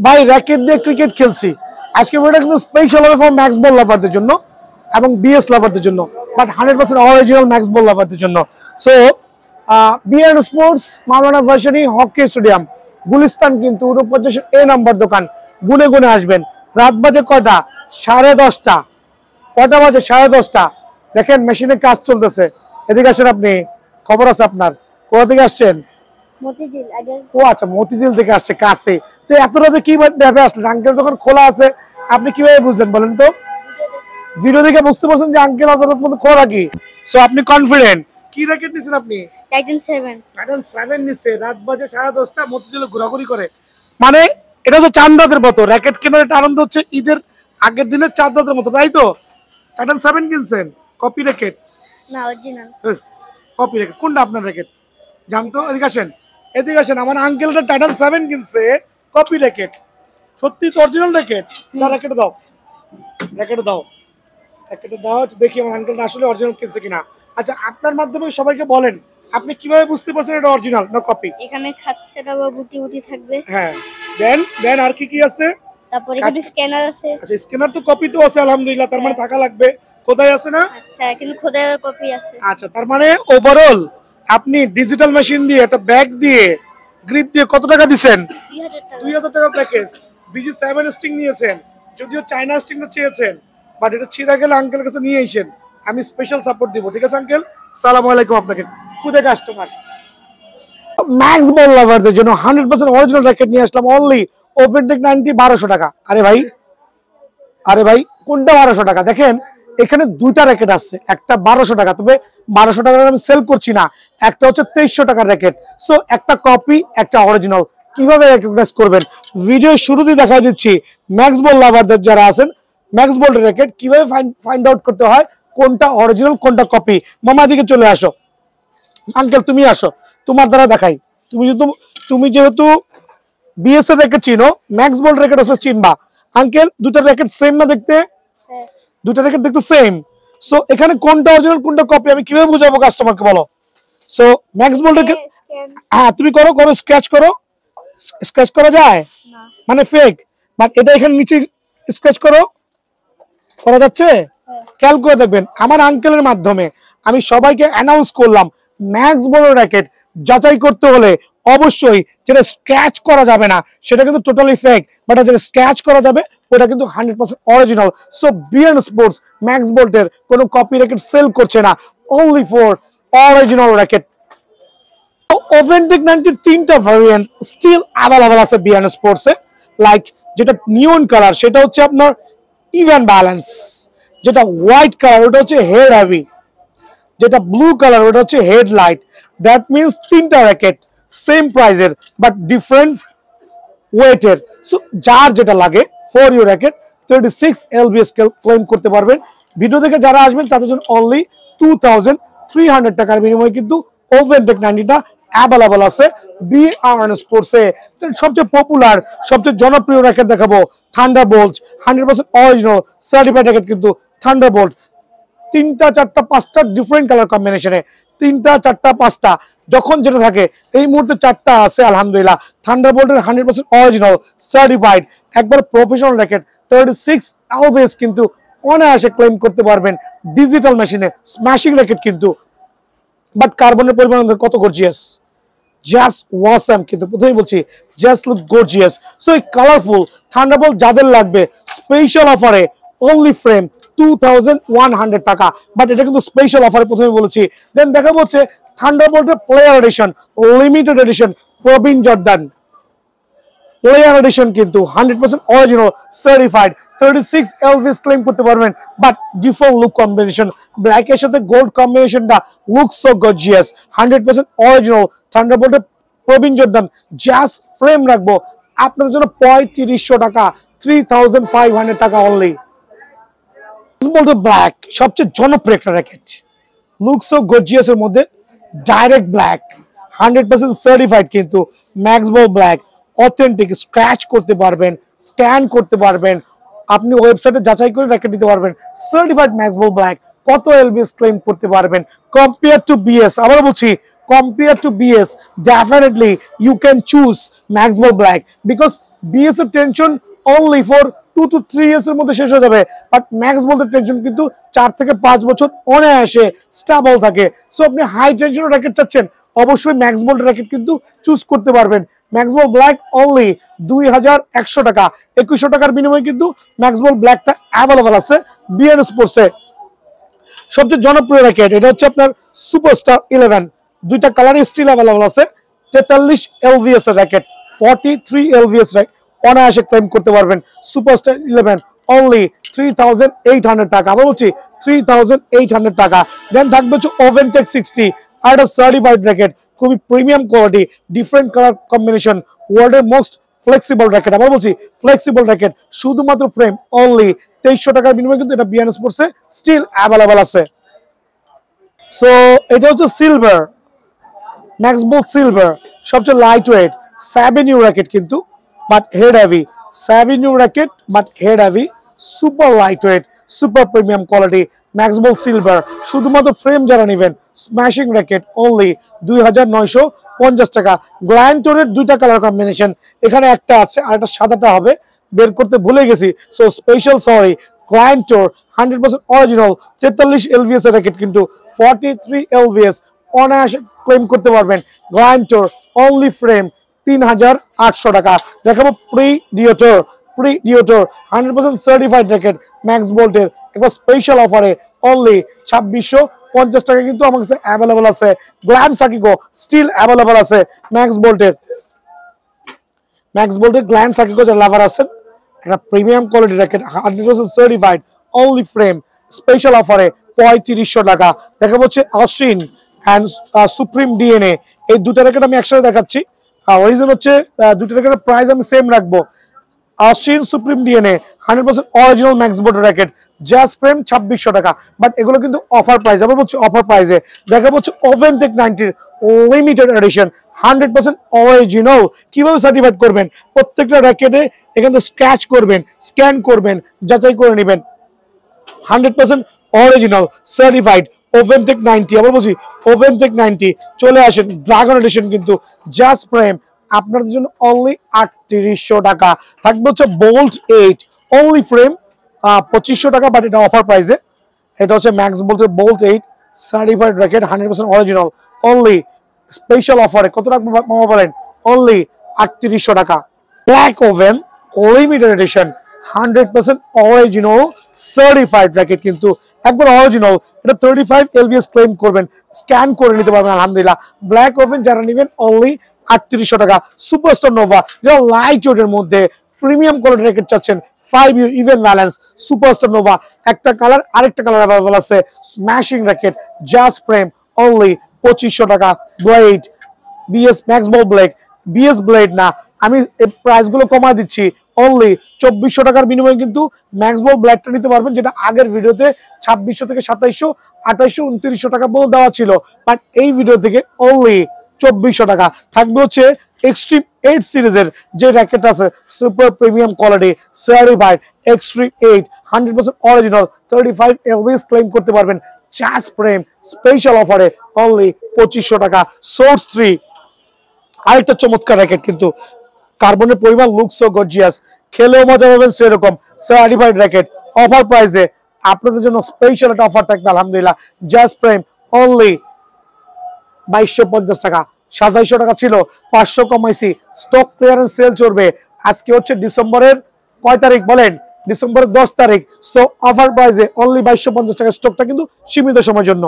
ভাই র‍্যাকেট দিয়ে ক্রিকেট খেলছি। আজকে ভিডিওটা কিন্তু স্পেশাল হবে ফর ম্যাক্স বল লাভারদের জন্য এবং বিএস লাভারদের জন্য, বাট 100% অরিজিনাল ম্যাক্স বল লাভারদের জন্য। সো বিএন স্পোর্টস মাওলানা ভার্সিটি হকি স্টেডিয়াম গুলিস্তান, কিন্তু 49 এ নাম্বার দোকান। গুনে গুনে আসবেন। রাত বাজে কয়টা? 10:30। কয়টা বাজে? 10:30। দেখেন মেশিনে কাজ চলতেছে। এদিকে আসেন, আপনি খবর আছে আপনার? কোথা থেকে আসছেন? মতিঝিল। ও আচ্ছা, মতিঝিল থেকে আসছে, কাছে। তো এত রাতে কি ভাবে আসলেন? আঙ্কেল যখন খোলা আছে আপনি কিভাবে বুঝলেন বলেন তো? ভিডিও দেখে বুঝতে পারছেন যে আঙ্কেল আদালত মধ্যে খোলা কি। সো আপনি কনফিডেন্ট। কি র‍্যাকেট নিছেন আপনি? টাইটান 7। টাইটান 7 নিছে। রাত বাজে 10:30, মতিঝিলে ঘোরাঘুরি করে। মানে এটা হচ্ছে চাঁদ রাতের মতো। র‍্যাকেট কেনার একটা আনন্দ হচ্ছে ঈদের আগের দিনের চাঁদ রাতের মতো, তাই তো? টাইটান 7 কিনছেন? কপি র‍্যাকেট না, অরিজিনাল। কপি র‍্যাকেট কোনটা আপনার র‍্যাকেট? জানতো? এদিকে আসেন, এদিকে আসেন। আমার আঙ্কেলটা টাইটান 7 কিনছে, কপি র‍্যাকেট। সত্যি তো অরিজিনাল র‍্যাকেট? না, র‍্যাকেটে দাও, র‍্যাকেটে দাও, র‍্যাকেটে দাও, দেখি আমার আঙ্কেলটা আসলে অরিজিনাল কিনছে কিনা। আচ্ছা, আপনার মাধ্যমে সবাইকে বলেন, আপনি কিভাবে বুঝতে পারছেন এটা অরিজিনাল না কপি? এখানে খাঁজ কাটা বা বুটি বুটি থাকবে। হ্যাঁ, দেন দেন আর কি কি আছে? তারপর এখানে স্ক্যানার আছে। আচ্ছা, স্ক্যানার তো কপি তো আছে আলহামদুলিল্লাহ, তার মানে থাকা লাগবে। কোথায় আছে না? হ্যাঁ, কিন্তু খোদাই কপি আছে। আচ্ছা, তার মানে ওভারঅল আপনি ডিজিটাল মেশিন দিয়ে একটা ব্যাগ দিয়ে গ্রিপ দিয়ে কত টাকা দিবেন? 2000 টাকা। 2000 টাকার প্যাকেজ। বিজি 7 স্টিং নিয়েছেন, যদিও চায়না স্টিংটা চেয়েছেন, বাট এটা ছিঁড়া গেলে আঙ্কেল কাছে নিয়ে আইসেন, আমি স্পেশাল সাপোর্ট দিব। ঠিক আছে আঙ্কেল, আসসালামু আলাইকুম আপনাকে। খুদে কাস্টমার ম্যাক্স বল লাভারদের জন্য 100% অরিজিনাল র‍্যাকেট নিয়ে আসলাম। অনলি ওভেনটেক 90, 1200 টাকা। আরে ভাই, আরে ভাই, কোনটা 1200 টাকা? দেখেন এখানে দুইটা র‍্যাকেট আছে, একটা 1200 টাকা, তবে 1200 টাকার আমি সেল করছি না। একটা হচ্ছে 2300 টাকার র‍্যাকেট। সো একটা কপি, একটা অরিজিনাল। কিভাবে রেকগনাইজ করবেন ভিডিও শুরুতেই দেখা দিচ্ছি। ম্যাক্স বল লাভারদের যারা আছেন, ম্যাক্স বল র‍্যাকেট কিভাবে ফাইন্ড আউট করতে হয় কোনটা অরিজিনাল কোনটা কপি। মামা দিকে চলে আসো, আঙ্কেল তুমি আসো, তোমার দ্বারা দেখাই। তুমি যেহেতু বিএস এর র‍্যাকেট চিনো, ম্যাক্স বল র‍্যাকেট আছে চিনবা। আঙ্কেল দুটো র‍্যাকেট সেম না দেখতে? দুটো র‍্যাকেট দেখতে সেম। সো এখানে কোনটা অরিজিনাল কোনটা কপি আমি কিভাবে বুঝাবো কাস্টমারকে বলো? সো ম্যাক্স বল র‍্যাকেট, হ্যাঁ তুমি করো, স্ক্র্যাচ করো। স্ক্র্যাচ করা যায় না, মানে ফেক। বাট এটা এখানে নিচে স্ক্র্যাচ করো, করা যাচ্ছে? খেয়াল করে দেখবেন, আমার আঙ্কেলের মাধ্যমে আমি সবাইকে অ্যানাউন্স করলাম ম্যাক্স বল র‍্যাকেট যাচাই করতে হলে অবশ্যই যেটা স্ক্র্যাচ করা যাবে না সেটা কিন্তু টোটালি ফেক, বাট যেটা স্ক্র্যাচ করা যাবে ওটা কিন্তু 100% original. So BN sports max বোল্টের কোনো কপি র‍্যাকেট সেল করছে না, অনলি ফর অরিজিনাল র‍্যাকেট। ওভেনটেক 90 তিনটা ভ্যারিয়েন্ট স্টিল অ্যাভেলেবল আছে বিএন স্পোর্টসে। লাইক যেটা নিয়ন কালার সেটা হচ্ছে আপনার ইভেন ব্যালেন্স, যেটা হোয়াইট কালার ওটা হচ্ছে হেড হেভি, যেটা ব্লু কালার ওটা হচ্ছে হেডলাইট। দ্যাট মিনস তিনটা র‍্যাকেট সেম প্রাইজের বাট ডিফারেন্ট ওয়েটের। সো যার যেটা লাগে for your racket 36 LBS claim করতে পারবেন। ভিডিও দেখে যারা আসবেন তাদের জন্য অনলি 2300 টাকার বিনিময়ে কিন্তু ওভেনটেক 90টা অ্যাভেলেবল আছে বিআরএন স্পোর্টসে। সবচেয়ে পপুলার সবচেয়ে জনপ্রিয় র‍্যাকেট দেখাবো থান্ডারবোল্ট, 100% অরিজিনাল সার্টিফাইড র‍্যাকেট কিন্তু থান্ডারবোল্ট। তিনটা চারটা পাঁচটা ডিফারেন্ট কালার কম্বিনেশনে, তিনটা চারটা পাঁচটা যখন যেটা থাকে। এই মুহূর্তে চারটা আছে আলহামদুলিল্লাহ। থান্ডারবোল্টের 100% অরিজিনাল সার্টিফাইড একবার প্রফেশনাল র‍্যাকেট 36 LBS কিন্তু অনায়াসে ক্লেম করতে পারবেন ডিজিটাল মেশিনে। স্ম্যাশিং র‍্যাকেট কিন্তু, বাট কার্বনের পরিমাণ কত গর্জিয়াস, জাস্ট ওয়াসাম। কিন্তু প্রথমেই বলছি জাস্ট লুক গর্জিয়াস। সো এই কালারফুল থান্ডারবোল্ট যাদের লাগবে স্পেশাল অফারে অনলি ফ্রেম 2100 টাকা, বাট এটা কিন্তু স্পেশাল অফারে প্রথমে বলেছি। দেন দেখাবো হচ্ছে থান্ডারবোল্টের প্লেয়ার এডিশন, লিমিটেড এডিশন প্রবীণ জর্দান প্লেয়ার এডিশন কিন্তু 100% অরিজিনাল সার্টিফাইড 36 LBS ক্লেম করতে পারবেন। But different look combination, black এর সাথে গোল্ড কম্বিনেশনটা লুক সো গর্জিয়াস। 100% অরিজিনাল থান্ডারবোল্টের প্রবীণ জর্দান জাস্ট ফ্রেম রাখবো আপনাদের জন্য 3500 টাকা, 3500 টাকা অনলি। ব্ল্যাক সবচেয়ে জনপ্রিয় একটা র‍্যাকেট, লুক সো গর্জিয়াস এর মধ্যে ডাইরেক্ট ব্ল্যাক 100% সার্টিফাইড কিন্তু max ball black authentic. Scratch করতে পারবেন, স্ক্যান করতে পারবেন, আপনি ওয়েবসাইটে যাচাই করে র‍্যাকেট দিতে পারবেন। সার্টিফাইড ম্যাক্স বল ব্ল্যাক কত LBS ক্লেম করতে পারবেন কম্পেয়ার টু বিএস। আবার বলছি compare to BS, definitely you can choose Max Ball Black because BS এর tension only for 2 to 3 years এর মধ্যে শেষ হয়ে যাবে, বাট ম্যাক্স বোল্টের টেনশন কিন্তু 4 থেকে 5 বছর অনায়াসে স্টেবল থাকে। সো আপনি হাই টেনশনের র্যাকেট চাচ্ছেন, অবশ্যই ম্যাক্স বোল্টের র্যাকেট কিন্তু চুজ করতে পারবেন। ম্যাক্স বোল্ট ব্ল্যাক অনলি 2100 টাকা, 2100 টাকার বিনিময়ে কিন্তু ম্যাক্স বোল্ট ব্ল্যাকটা অ্যাভেলেবল আছে বিএন স্পোর্টসে। সবচেয়ে জনপ্রিয় র্যাকেট এটা হচ্ছে আপনার সুপারস্টার 11, দুইটা কালার স্টিল অ্যাভেলেবল আছে। 43 এলভিএস এর র্যাকেট, 43 এলভিএস র্যাকেট অনায়াসে ক্লেম করতে পারবেন। সুপারস্টার 11 অনলি 3800 টাকা, আবার বলছি 3800 টাকা। দেন থাকবে হচ্ছে ওভেনটেক 60, আর একটা সার্টিফাইড র্যাকেট, খুবই premium quality, different colour combination, ওয়ার্ল্ডের মোস্ট ফ্লেক্সিবল র্যাকেট, আবার বলছি ফ্লেক্সিবল র্যাকেট, শুধুমাত্র ফ্রেম অনলি 2300 টাকার বিনিময়ে কিন্তু এটা বিএন স্পোর্টসে স্টিল অ্যাভেলেবল আছে। সো এটা হচ্ছে সিলভার, ম্যাক্স বোল্ট সিলভার, সবচেয়ে লাইট ওয়েট স্যাভিনিউ র্যাকেট কিন্তু বাট হেড হেভি, স্যাভিনিউ racket but head heavy, super light weight, super premium quality max bolt silver. শুধুমাত্র ফ্রেম যারা নেবেন স্ম্যাশিং র্যাকেট অনলি 2950 টাকা। গ্ল্যান্টোরের দুইটা কালার কম্বিনেশন, এখানে একটা আছে আর একটা সাদাটা হবে, বের করতে ভুলে গেছি, সো স্পেশাল সরি। গ্ল্যান্টোর 100% অরিজিনাল 43 এলভিএস এর র্যাকেট কিন্তু 43 এলভিএস অনায়াসে ক্লেম করতে পারবেন। গ্ল্যান্টোর অনলি ফ্রেম 3800 টাকা। দেখাবো প্রিডিয়েটর, প্রিডিয়েটর 100% সার্টিফাইড র্যাকেট ম্যাক্স বোল্টের একবার স্পেশাল অফারে অনলি 2650 টাকা কিন্তু আমার কাছে অ্যাভেলেবল আছে। গ্ল্যান্ড সাকিকো স্টিল অ্যাভেলেবল আছে ম্যাক্স বোল্টের, ম্যাক্স বোল্টের গ্ল্যান্ড সাকিকো যে লাভার আছেন, একটা premium quality racket 100% certified only frame special অফারে 3500 টাকা। দেখা হচ্ছে অশ্বিন অ্যান্ড সুপ্রিম ডিএনএ, এই দুটো র্যাকেট আমি একসাথে দেখাচ্ছি। রিজন হচ্ছে দুটো র্যাকেটের প্রাইস আমি সেম রাখবো। Ashwin supreme DNA 100% original Max Bolt racket, just frame 2600 টাকা, বাট এগুলো কিন্তু অফার প্রাইস। আবার বলছি অফার প্রাইসে। দেখা হচ্ছে ওভেনটেক 90 লিমিটেড এডিশন 100% অরিজিনাল। কিভাবে সার্টিফাইড করবেন? প্রত্যেকটা র্যাকেটে এখানে স্ক্র্যাচ করবেন, স্ক্যান করবেন, যাচাই করে নেবেন। 100% অরিজিনাল সার্টিফাইড ওভেনটেক 90, আবার বলছি ওভেনটেক 90। চলে আসেন ড্রাগন এডিশন কিন্তু জাস্ট ফ্রেম আপনাদের জন্য অনলি 3800 টাকা। থাকবে হচ্ছে বোল্ট 8 অনলি ফ্রেম 2500 টাকা, বাট এটা অফার প্রাইসে। এটা হচ্ছে ম্যাক্স বোল্টের bolt 8 certified racket 100% original only special অফারে কত টাকা পাওয়া পারেন? অনলি 3800 টাকা। Black oven limited edition 100% original certified racket কিন্তু একবার অরিজিনাল। এটা 35 এলবিএস ক্লেম করবেন, স্ক্যান করে নিতে পারবেন আলহামদুলিল্লাহ। ব্ল্যাক ওভেন যারা নেবেন অনলি 3800 টাকা। সুপারস্টার নোভা যারা লাইট ওয়েটের মধ্যে প্রিমিয়াম কোয়ালিটি র্যাকেট চাচ্ছেন, 5U even balance superstar nova, একটা কালার আরেকটা কালার অ্যাভেলেবল আছে। Smashing racket just frame only 2500 টাকা। Blade BS Max Bolt blade, BS blade না, আমি এই প্রাইসগুলো কমায় দিচ্ছি অনলি 2400 টাকার বিনিময়ে কিন্তু ম্যাক্স বোল্ট ব্ল্যাকটা নিতে পারবেন, যেটা আগের ভিডিওতে 2600 থেকে 2700, 2800, 2900 টাকা পর্যন্ত দেওয়া ছিল, বাট এই ভিডিও থেকে অনলি 2400 টাকা। থাকবে হচ্ছে এক্সট্রিম 8 সিরিজের যে র্যাকেট আছে, super premium quality certified extreme 8 100% original 35 LBS claim করতে পারবেন জাস্ট ফ্রেম স্পেশাল অফারে অনলি 2500 টাকা। সোর্স 3 আরেকটা চমৎকার র্যাকেট কিন্তু কার্বনের পরিমাণ লুকস ও গর্জিয়াস, খেলেও মজা পাবেন সেরকম সার্টিফাইড র্যাকেট অফার প্রাইসে। আপনাদের জন্য স্পেশাল একটা অফার থাকবে আলহামদুলিল্লাহ, জাস্ট ফ্রেম অনলি 2250 টাকা। 2700 টাকা ছিল, 500 কমাইছি, স্টক ক্লিয়ারেন্স সেল চলবে। আজকে হচ্ছে ডিসেম্বরের কয় তারিখ বলেন? ডিসেম্বরের 10 তারিখ। সো অফার প্রাইসে অনলি 2250 টাকা, স্টকটা কিন্তু সীমিত সময়ের জন্য।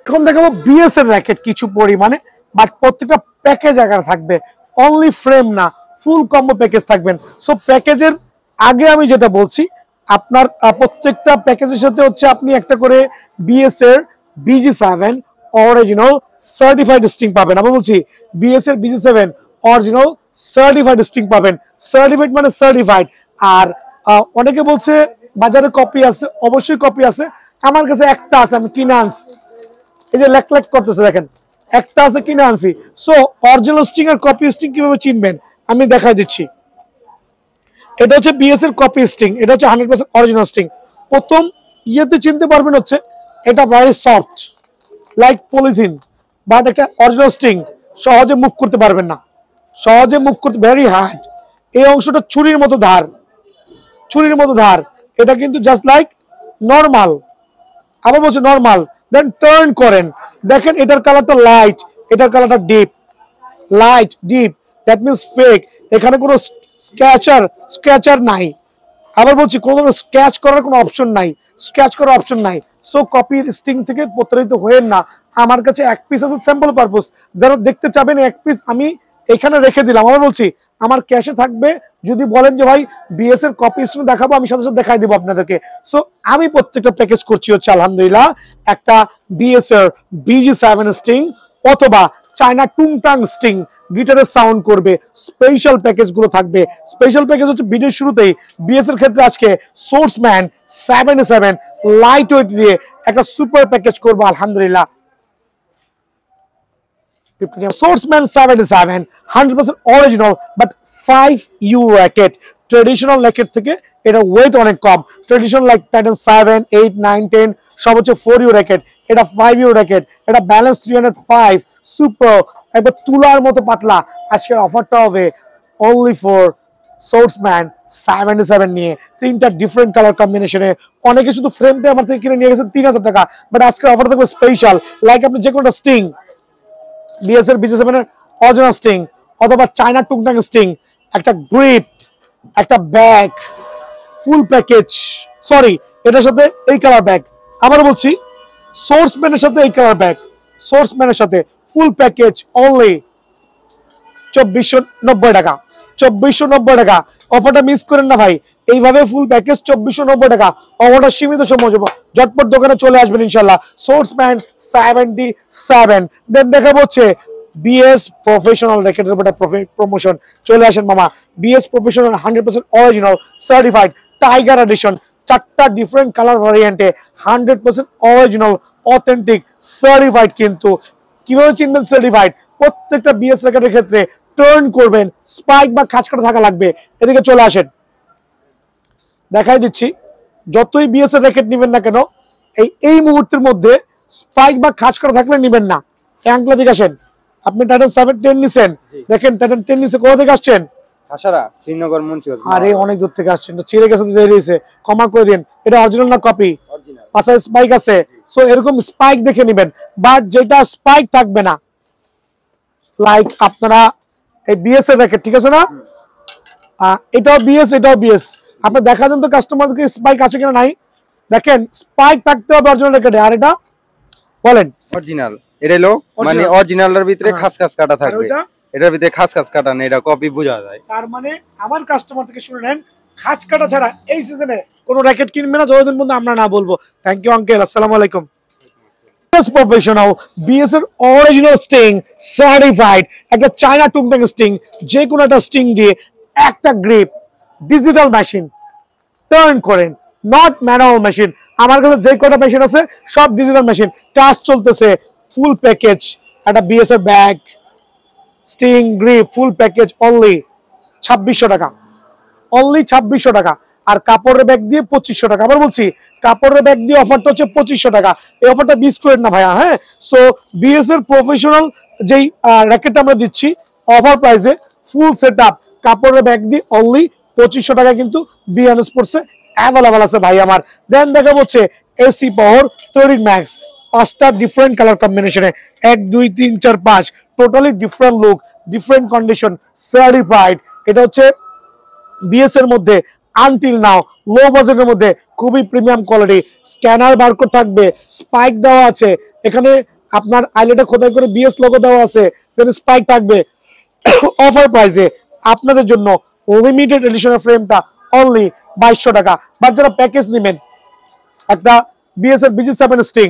এখন দেখাবো বিএস এর র্যাকেট কিছু পরিমাণে, বাট প্রত্যেকটা প্যাকেজ আকার থাকবে, অনলি ফ্রেম না, ফুল কম্বো প্যাকেজ থাকবেন। সো প্যাকেজের আগে আমি যেটা বলছি, আপনার প্রত্যেকটা প্যাকেজের সাথে হচ্ছে আপনি একটা করে বিএস এর BG7 অরিজিনাল সার্টিফাইড স্ট্রিং পাবেন। আমি বলছি বিএস এর BG7 অরিজিনাল সার্টিফাইড স্ট্রিং পাবেন। সার্টিফাইড মানে সার্টিফাইড। আর অনেকে বলছে বাজারে কপি আছে, অবশ্যই কপি আছে, আমার কাছে একটা আছে, আমি কিনে আনছি, এই যে লেক লেক করতেছে দেখেন, একটা আছে কিনে আনছি। সো অরিজিনাল স্ট্রিং আর কপি স্ট্রিং কিভাবে চিনবেন আমি দেখাই দিচ্ছি। এটা হচ্ছে বিএস এর কপি স্ট্রিং, এটা হচ্ছে 100% অরিজিনাল স্ট্রিং। প্রথম ইয়েতে চিনতে পারবেন হচ্ছে এটা very soft like polythene, but একটা অরিজিনাল স্ট্রিং সহজে মুভ করতে পারবেন না, সহজে মুভ করতে ভেরি হার্ড। এই অংশটা ছুরির মতো ধার, ছুরির মতো ধার, এটা কিন্তু জাস্ট লাইক নর্মাল। আবার বলছি নর্মাল, দেন টার্ন করেন, দেখেন এটার কালারটা লাইট, এটার কালারটা deep, light deep, that means fake. এখানে কোনো স্ক্র্যাচার নাই। আবার বলছি কোনো স্ক্র্যাচ করার কোনো অপশন নাই, স্ক্র্যাচ করার অপশন নাই। সো কপির স্টিং থেকে প্রতারিত হয়েন না। আমার কাছে এক পিস আছে স্যাম্পল পারপোজ, যারা দেখতে চাবেন এক পিস আমি এখানে রেখে দিলাম। আবার বলছি আমার ক্যাশে থাকবে, যদি বলেন যে ভাই বিএস এর কপি স্টিং দেখাবো, আমি সাথে সাথে দেখাই দেবো আপনাদেরকে। সো আমি প্রত্যেকটা প্যাকেজ করছি হচ্ছে আলহামদুলিল্লাহ একটা বিএস এর BG7 স্টিং অথবা চায়না টুংটাং স্টিং, গিটারের সাউন্ড করবে, স্পেশাল প্যাকেজ গুলো থাকবে। স্পেশাল প্যাকেজ হচ্ছে ভিডিওর শুরুতেই বিএস এর ক্ষেত্রে আজকে সোর্সম্যান 77 লাইট ওয়েট দিয়ে একটা সুপার প্যাকেজ করবো আলহামদুলিল্লাহ। Swordsman 77 100% original but 5 U racket, traditional racket থেকে এটা ওয়েট অনেক কম। ট্রেডিশনাল লাইক টাইটান 7 8 9 10 সব হচ্ছে 4 U র্যাকেট, এটা 5 U র্যাকেট, এটা ব্যালেন্স 305 সুপার একবার তুলার মতো পাতলা। আজকের অফারটা হবে অনলি ফর সোর্সম্যান 77 নিয়ে, তিনটা ডিফারেন্ট কালার কম্বিনেশনে। অনেকে শুধু ফ্রেমটা আমার থেকে কিনে নিয়ে গেছেন 3000 টাকা, বাট আজকের অফার থাকবে স্পেশাল। লাইক আপনি যে কোনোটা স্টিং, বিএস এর BG7 এর অরিজিনাল স্টিং অথবা চায়না টুংটাং স্টিং, একটা গ্রিপ, একটা ব্যাগ, ফুল প্যাকেজ, সরি এটার সাথে এই কালার ব্যাগ। আবার বলছি সোর্সম্যানের সাথে এই কালার ব্যাগ, সোর্সম্যানের সাথে ফুল প্যাকেজ অনলি 2490 টাকা, 2490 টাকা। অফারটা মিস করেন না ভাই, এইভাবে ফুল প্যাকেজ 2490 টাকা। অফারটা সীমিত সময়, ঝটপট দোকানে চলে আসবেন ইনশাল্লাহ। সোর্সম্যান 77 দেন দেখা হচ্ছে বিএস প্রফেশনাল র্যাকেটের উপর প্রমোশন। চলে আসেন মামা, BS professional 100% original certified tiger edition, চারটা ডিফারেন্ট কালার ভ্যারিয়েন্টে 100% অরিজিনাল অথেন্টিক সার্টিফাইড। কিন্তু কিভাবে চিনবেন সার্টিফাইড? প্রত্যেকটা বিএস র্যাকেটের ক্ষেত্রে টার্ন করবেন, স্পাইক বা খাঁজ কাটা থাকা লাগবে। এদিকে চলে আসেন, দেখাই দিচ্ছি। যতই বিএস এর র্যাকেট নেবেন না কেন, এই মুহূর্তের মধ্যে স্পাইক বা খাঁজ কাটা থাকলে নেবেন না। অ্যাঙ্কলা দিকে আসেন, আপনি টাইটান 710 নিছেন, দেখেন টাইটান 10 নিছে, কোথা থেকে আসছেন? হাসারা শ্রীনগর মুন্সিগঞ্জ। আরে অনেক দূর থেকে আসছেন, ছিঁড়ে গেছে, দেরি হয়েছে, ক্ষমা করে দিন। এটা অরিজিনাল না কপি? অরিজিনাল। পাশে স্পাইক আছে, সো এরকম স্পাইক দেখে নেবেন। বাট যেটা স্পাইক থাকবে না, লাইক আপনারা এই বিএস এর র্যাকেট, ঠিক আছে না, এটাও বিএস, এটাও বিএস। আপনি দেখা দেন তো কাস্টমারকে স্পাইক আছে কিনা নাই। দেখেন স্পাইক থাকতে হবে অরিজিনাল র্যাকেটে। আর এটা বলেন অরিজিনাল, এটা হলো মানে অরিজিনালের ভিতরে খাস খাস কাটা থাকবে, এটার ভিতরে খাস খাস কাটা নেই, এটা কপি বোঝা যায়। তার মানে আমার কাস্টমার থেকে শুনে নেন, খাঁজ কাটা ছাড়া এই সিজনে কোনো র্যাকেট কিনবে না যতদিন পর্যন্ত আমরা না বলবো। থ্যাংক ইউ আঙ্কেল, আসসালামু আলাইকুম। প্রফেশনাল বিএস এর অরিজিনাল স্টিং সার্টিফাইড একটা চায়না টুংটাং স্টিং, যে কোনো একটা স্টিং দিয়ে একটা গ্রিপ, ডিজিটাল মেশিন, টার্ন করেন, নট ম্যানুয়াল মেশিন। আমার কাছে যে কটা মেশিন আছে সব ডিজিটাল মেশিন, কাজ চলতেছে। ফুল প্যাকেজ একটা বিএস এর bag, string, grip, full package only 2600 টাকা, অনলি 2600 টাকা। আর কাপড়ের ব্যাগ দিয়ে 2500 টাকা। আবার বলছি কাপড়ের ব্যাগ দিয়ে অফারটা হচ্ছে 2500 টাকা। এই অফারটা মিস করেন না ভাইয়া। হ্যাঁ, সো বিএস এর প্রফেশনাল যেই র্যাকেটটা আমরা দিচ্ছি অফার প্রাইসে, ফুল সেট আপ কাপড়ের ব্যাগ দিয়ে অনলি 2500 টাকা কিন্তু বিএন স্পোর্টসে অ্যাভেলেবল আছে ভাই আমার। দেন দেখা হচ্ছে এসি পাওয়ার 30 ম্যাক্স, 5টা ডিফারেন্ট কালার কম্বিনেশনে, 1 2 3 4 5 totally different look, different condition, certified. এটা হচ্ছে বিএস এর মধ্যে আনটিল নাও লো বাজেটের মধ্যে খুবই প্রিমিয়াম কোয়ালিটি। স্ক্যানার বারকোড থাকবে, স্পাইক দেওয়া আছে, এখানে আপনার আইলেটে খোদাই করে বিএস লোগো দেওয়া আছে, দেন স্পাইক থাকবে। অফার প্রাইসে আপনাদের জন্য লিমিটেড এডিশনের ফ্রেমটা অনলি 2200 টাকা। বাট যারা প্যাকেজ নেবেন, একটা বিএস এর BG7 স্টিং,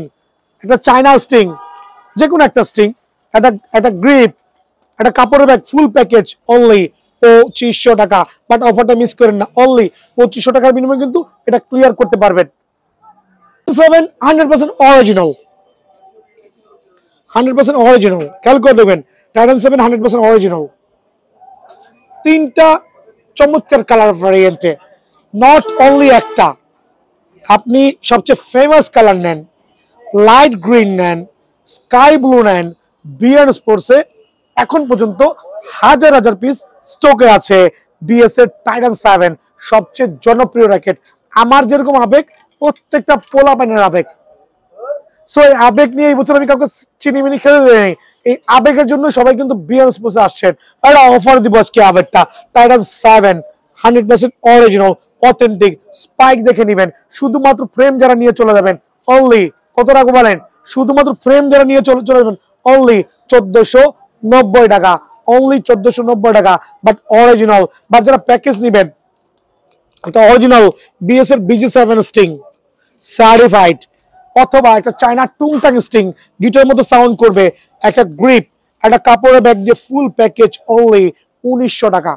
একটা চায়না স্টিং, যে কোনো একটা স্টিং, একটা গ্রিপ, একটা কাপড়ের ব্যাগ, ফুল প্যাকেজ অনলি 2500 টাকা। বাট অফারটা মিস করেন না, অনলি 2500 টাকার বিনিময়ে কিন্তু এটা ক্লিয়ার করতে পারবেন। 100% অরিজিনাল, 100% অরিজিনাল, খেয়াল করে দেবেন। টাইটান 7 100% অরিজিনাল, তিনটা চমৎকার কালার ভ্যারিয়েন্টে, নট অনলি একটা। আপনি সবচেয়ে ফেমাস কালার নেন, লাইট গ্রিন নেন, স্কাই ব্লু নেন, বিএন স্পোর্টসে এখন পর্যন্ত হাজার হাজার পিস স্টকে আছে। বিএস এর টাইটান 7 সবচেয়ে জনপ্রিয় র্যাকেট। আমার যেরকম আবেগ প্রত্যেকটা পোলা পানের আবেগ। সো এই আবেগ নিয়ে এই বছর আমি কাউকে চিনিমিনি খেলে দেয়নি। এই আবেগের জন্য সবাই কিন্তু বিএন স্পোর্টসে আসছেন। একটা অফার দিব আজকে আবেগটা টাইটান 7 100% অরিজিনাল অথেন্টিক স্পাইক দেখে নেবেন। শুধুমাত্র ফ্রেম যারা নিয়ে চলে যাবেন অনলি কত টাকা বলেন? শুধুমাত্র ফ্রেম যারা নিয়ে চলে যাবেন অনলি 1490 টাকা, অনলি 1490 টাকা। বাট অরিজিনাল, বাট যারা প্যাকেজ নেবেন একটা অরিজিনাল বিএস এর BG7 স্টিং সার্টিফাইড অথবা একটা চায়না টুংটাং স্টিং গিটারের মতো সাউন্ড করবে, একটা গ্রিপ, একটা কাপড়ের ব্যাগ দিয়ে ফুল প্যাকেজ অনলি 1900 টাকা।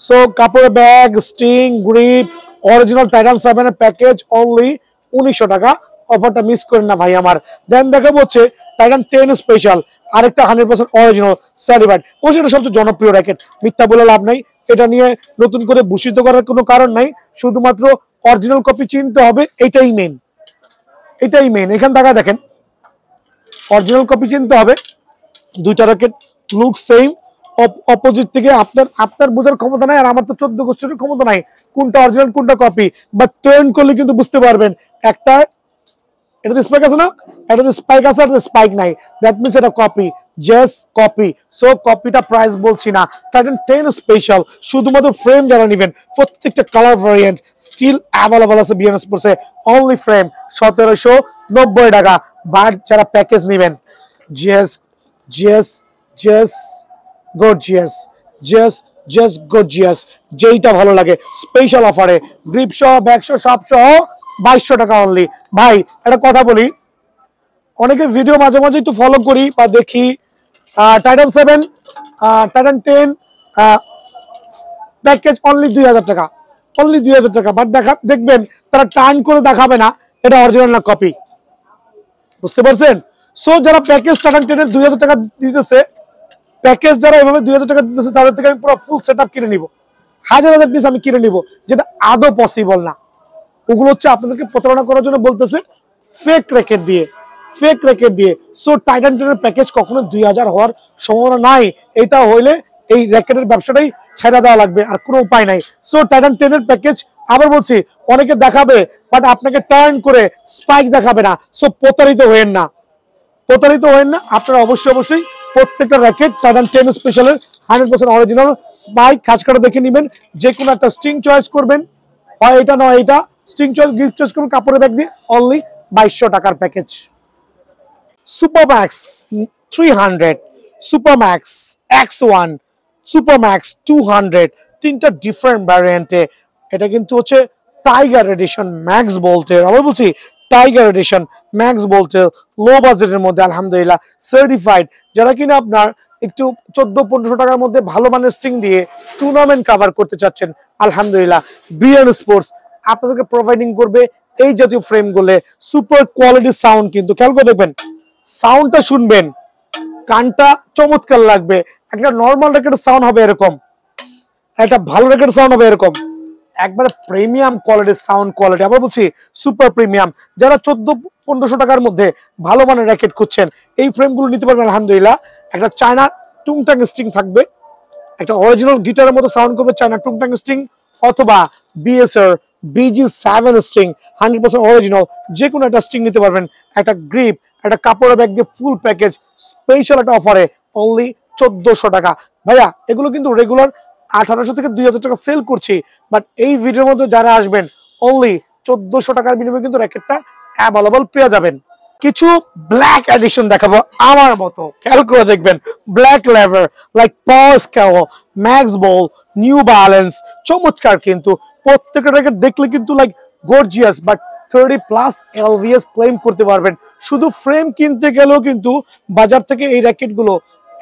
সো কাপড়ের bag, string, grip, original Titan 7 এর প্যাকেজ অনলি 1900 টাকা। অফারটা মিস করেন না ভাই আমার। দেন দেখাবো হচ্ছে টাইটান 10 স্পেশাল, আরেকটা 100% অরিজিনাল সার্টিফাইড। ও সেটা সবচেয়ে জনপ্রিয় র্যাকেট, মিথ্যা বলে লাভ নাই। এটা নিয়ে নতুন করে ভূষিত করার কোনো কারণ নাই, শুধুমাত্র অরিজিনাল কপি চিনতে হবে, এটাই মেইন, এটাই মেইন। এখান থেকে দেখেন অরিজিনাল কপি চিনতে হবে। দুইটা র্যাকেট লুক সেম, অপোজিট থেকে আপনার বোঝার ক্ষমতা নাই, আর আমার তো 14 গোষ্ঠীর ক্ষমতা নাই কোনটা অরিজিনাল কোনটা কপি। বাট টার্ন করলে কিন্তু বুঝতে পারবেন একটা এটাতে স্পাইক আছে না, এটাতে স্পাইক আছে, এটাতে স্পাইক নাই, দ্যাট মিন্স এটা কপি, জাস্ট কপি। সো কপিটা প্রাইস বলছি না, টাইটান 10 স্পেশাল শুধুমাত্র ফ্রেম যারা নেবেন প্রত্যেকটা কালার ভ্যারিয়েন্ট স্টিল অ্যাভেলেবল আছে বিএন স্পোর্টসে। অনলি ফ্রেম 1790 টাকা। বাট যারা প্যাকেজ নেবেন জাস্ট গর্জিয়াস যেইটা ভালো লাগে স্পেশাল অফারে গ্রিপ সহ ব্যাগ সহ সব সহ 2200 টাকা অনলি। ভাই একটা কথা বলি, অনেকের ভিডিও মাঝে মাঝে একটু ফলো করি বা দেখি, টাইটান 7 টাইটান 10 প্যাকেজ অনলি 2000 টাকা, অনলি 2000 টাকা। বাট দেখবেন তারা টার্ন করে দেখাবে না এটা অরিজিনাল না কপি, বুঝতে পারছেন? সো যারা প্যাকেজ টাইটান 10 এর 2000 টাকা দিতেছে, প্যাকেজ যারা এভাবে 2000 টাকা দিতেছে তাদের থেকে আমি পুরো ফুল সেটআপ কিনে নিব, হাজার হাজার পিস আমি কিনে নিব, যেটা আদৌ পসিবল না। ওগুলো হচ্ছে আপনাদেরকে প্রতারণা করার জন্য বলতেছে, ফেক র্যাকেট দিয়ে, ফেক র্যাকেট দিয়ে। সো টাইটান 10 এর প্যাকেজ কখনো 2000 হওয়ার সম্ভাবনা নাই। এটা হইলে এই র্যাকেটের ব্যবসাটাই ছেড়ে দেওয়া লাগবে, আর কোনো উপায় নাই। সো টাইটান 10 এর প্যাকেজ আবার বলছি অনেকে দেখাবে, বাট আপনাকে টার্ন করে স্পাইক দেখাবে না। সো প্রতারিত হয়েন না, প্রতারিত হয়েন না। আপনারা অবশ্যই প্রত্যেকটা র্যাকেট টাইটান 10 স্পেশালের 100% অরিজিনাল স্পাইক খাঁজ কাটা দেখে নেবেন। যে কোনো একটা স্ট্রিং চয়েস করবেন, হয় এটা নয় এটা, স্ট্রিং চয়েস গিফট চয়েস করবেন কাপড়ের ব্যাগ দিয়ে, অনলি 2200 টাকার প্যাকেজ। সুপারম্যাক্স 300, সুপারম্যাক্স X1, সুপারম্যাক্স 200, তিনটা ডিফারেন্ট ভ্যারিয়েন্টে। এটা কিন্তু হচ্ছে টাইগার এডিশন ম্যাক্স বলতে, আমি বলছি টাইগার এডিশন ম্যাক্স বলতে, লো বাজেটের মধ্যে আলহামদুলিল্লাহ সার্টিফাইড। যারা কিনা আপনার একটু 1400-1500 টাকার মধ্যে ভালো মানের স্ট্রিং দিয়ে টুর্নামেন্ট কভার করতে চাচ্ছেন, আলহামদুলিল্লাহ বিএন স্পোর্টস আপনাদেরকে প্রোভাইডিং করবে এই জাতীয় ফ্রেম গুলো। সুপার কোয়ালিটি সাউন্ড, কিন্তু খেয়াল করে দেখবেন সাউন্ডটা শুনবেন, কানটা চমৎকার লাগবে। একটা নর্মাল রেকর্ড সাউন্ড হবে এরকম, একটা ভালো রেকর্ড সাউন্ড হবে এরকম, একবারে প্রিমিয়াম কোয়ালিটির সাউন্ড কোয়ালিটি। আবার বলছি সুপার প্রিমিয়াম। যারা 1400-1500 টাকার মধ্যে ভালো মানের র্যাকেট খুঁজছেন, এই ফ্রেমগুলো নিতে পারবেন আলহামদুলিল্লাহ। একটা চায়না টুংটাং স্ট্রিং থাকবে, একটা অরিজিনাল গিটারের মতো সাউন্ড করবে চায়না টুংটাং স্ট্রিং, অথবা বিএস এর BG7 স্ট্রিং 100% অরিজিনাল, যে কোনো একটা স্ট্রিং নিতে পারবেন। একটা গ্রিপ, একটা কাপড়ের ব্যাগ দিয়ে ফুল প্যাকেজ স্পেশাল একটা অফারে অনলি 1400 টাকা। ভাইয়া এগুলো কিন্তু রেগুলার 1800 থেকে 2000 টাকা সেল করছি, বাট এই ভিডিওর মধ্যে যারা আসবেন অনলি 1400 টাকার বিনিময়ে কিন্তু র্যাকেটটা অ্যাভেলেবল পেয়ে যাবেন। কিছু ব্ল্যাক এডিশন দেখাবো আমার মতো, খেয়াল করে দেখবেন। ব্ল্যাক লেভার লাইক পাওয়ার স্কেল, ম্যাক্স বল, নিউ ব্যালেন্স, চমৎকার। কিন্তু প্রত্যেকটা র্যাকেট দেখলে কিন্তু like gorgeous, but 30+ LVS claim করতে পারবেন। শুধু ফ্রেম কিনতে গেলেও কিন্তু বাজার থেকে এই র্যাকেটগুলো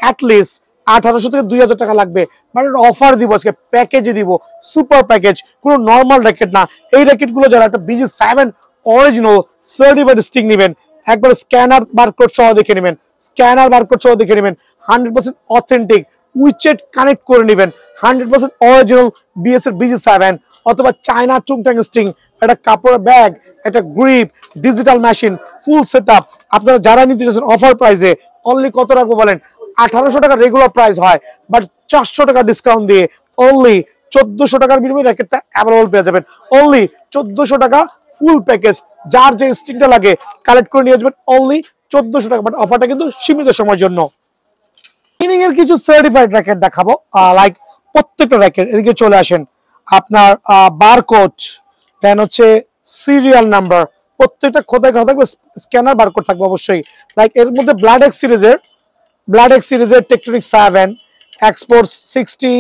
অ্যাটলিস্ট 1800 থেকে 2000 টাকা লাগবে। মানে অফার দিব আজকে, প্যাকেজে দিব, সুপার প্যাকেজ, কোনো নর্মাল র্যাকেট না। এই র্যাকেটগুলো যারা একটা BG7 অরিজিনাল সার্টিফাইড স্টিং নেবেন, একবার স্ক্যানার বারকোড সহ দেখে নেবেন, স্ক্যানার বারকোড সহ দেখে নেবেন, 100% অথেন্টিক উইচেট কানেক্ট করে নেবেন, 100% অরিজিনাল বিএস এর BG7 অথবা চায়না টুংটাং স্টিং, একটা কাপড়ের ব্যাগ, একটা grip, digital machine, full setup. আপনারা যারা নিতে চাচ্ছেন অফার প্রাইসে অনলি কত রাখবো বলেন? 1800 টাকা রেগুলার প্রাইস হয়, বাট 400 টাকা ডিসকাউন্ট দিয়ে অনলি 1400 টাকার বিনিময়ে র্যাকেটটা অ্যাভেলেবল পেয়ে যাবেন। অনলি 1400 টাকা ফুল প্যাকেজ, যার যে স্ট্রিংটা লাগে কালেক্ট করে নিয়ে যাবেন অনলি 1400 টাকা। বাট অফারটা কিন্তু সীমিত সময়ের জন্য। লিনিং এর কিছু সার্টিফাইড র্যাকেট দেখাবো, লাইক প্রত্যেকটা র্যাকেট এদিকে চলে আসেন। আপনার বারকোড, দেন হচ্ছে সিরিয়াল নাম্বার, প্রত্যেকটা খোদাই করা থাকবে, স্ক্যানার বারকোড থাকবে অবশ্যই। লাইক এর মধ্যে ব্লাড এক্স সিরিজের টেকটনিক 7, এক্সপোর্টস 60,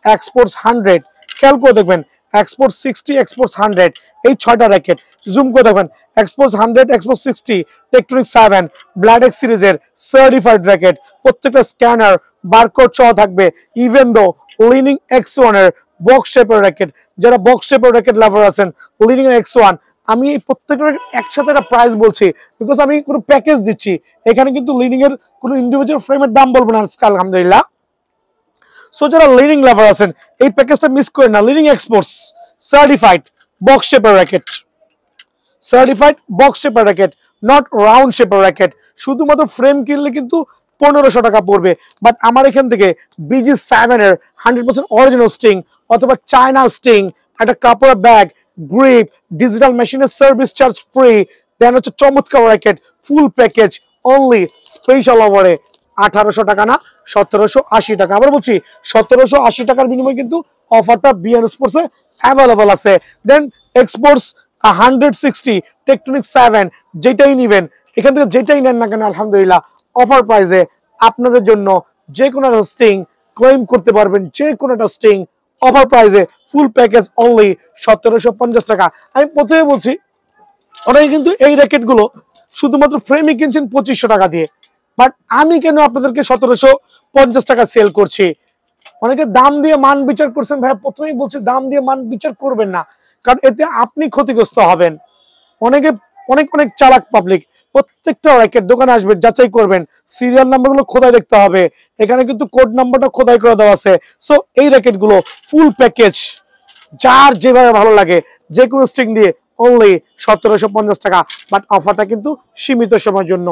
এক্সপোর্টস 100, খেয়াল করে দেখবেন এক্সপোর্টস 60, এক্সপোর্টস 100, এই 6টা র্যাকেট জুম করে দেখবেন। Exports 100, exports 60, tectonic 7, blood x সিরিজের সার্টিফাইড র্যাকেট, প্রত্যেকটা স্ক্যানার বারকোড সহ থাকবে। ইভেন দো লিনিং X1 এর বক্স শেপের র্যাকেট, যারা বক্স শেপের র্যাকেট লাভার আছেন, লিনিং X1, আমি এই প্রত্যেকটা একসাথে একটা প্রাইস বলছি বিকজ আমি কোনো প্যাকেজ দিচ্ছি। এখানে কিন্তু লিনিং এর কোনো ইন্ডিভিজুয়াল ফ্রেমের দাম বলবো না আজকে আলহামদুলিল্লাহ। সো যারা লিনিং লাভার আছেন এই প্যাকেজটা মিস করেন না। লিনিং এক্সপোর্টস সার্টিফাইড বক্স শেপের র্যাকেট, সার্টিফাইড বক্স শেপের র্যাকেট, নট রাউন্ড শেপের র্যাকেট। শুধুমাত্র ফ্রেম কিনলে কিন্তু 1500 টাকা পড়বে। বাট আমার এখান থেকে BG7 এর 100% অরিজিনাল স্টিং অথবা চায়না স্টিং, একটা কাপড়ের ব্যাগ, গ্রিপ, ডিজিটাল মেশিনের সার্ভিস চার্জ ফ্রি, দেন হচ্ছে চমৎকার র্যাকেট ফুল প্যাকেজ অনলি স্পেশাল অফারে 1800 টাকা না 1780 টাকা। আবার বলছি 1780 টাকার বিনিময়ে কিন্তু অফারটা বিএন স্পোর্টসে অ্যাভেলেবল আছে। দেন এক্সপোর্টস 160, টেকটনিক 7, যেটাই নিবেন এখান থেকে যেটাই নেন না কেন আলহামদুলিল্লাহ অফার প্রাইসে আপনাদের জন্য যে কোনো একটা স্টিং ক্লেম করতে পারবেন, যে কোনো একটা স্টিং অফার প্রাইসে ফুল প্যাকেজ অনলি 1750 টাকা। আমি প্রথমে বলছি অনেকে কিন্তু এই র্যাকেটগুলো শুধুমাত্র ফ্রেমই কিনছেন 2500 টাকা দিয়ে, বাট আমি কেন আপনাদেরকে 1750 টাকা সেল করছি? অনেকে দাম দিয়ে মান বিচার করছেন ভাই, প্রথমেই বলছি দাম দিয়ে মান বিচার করবেন না, কারণ এতে আপনি ক্ষতিগ্রস্ত হবেন। অনেকে অনেক চালাক পাবলিক, প্রত্যেকটা র্যাকেট দোকানে আসবেন, যাচাই করবেন, সিরিয়াল নাম্বারগুলো খোদাই দেখতে হবে, এখানে কিন্তু কোড নাম্বারটা খোদাই করে দেওয়া আছে। সো এই র্যাকেটগুলো ফুল প্যাকেজ, যার যেভাবে ভালো লাগে যে কোনো স্ট্রিং দিয়ে অনলি 1750 টাকা। বাট অফারটা কিন্তু সীমিত সময়ের জন্য।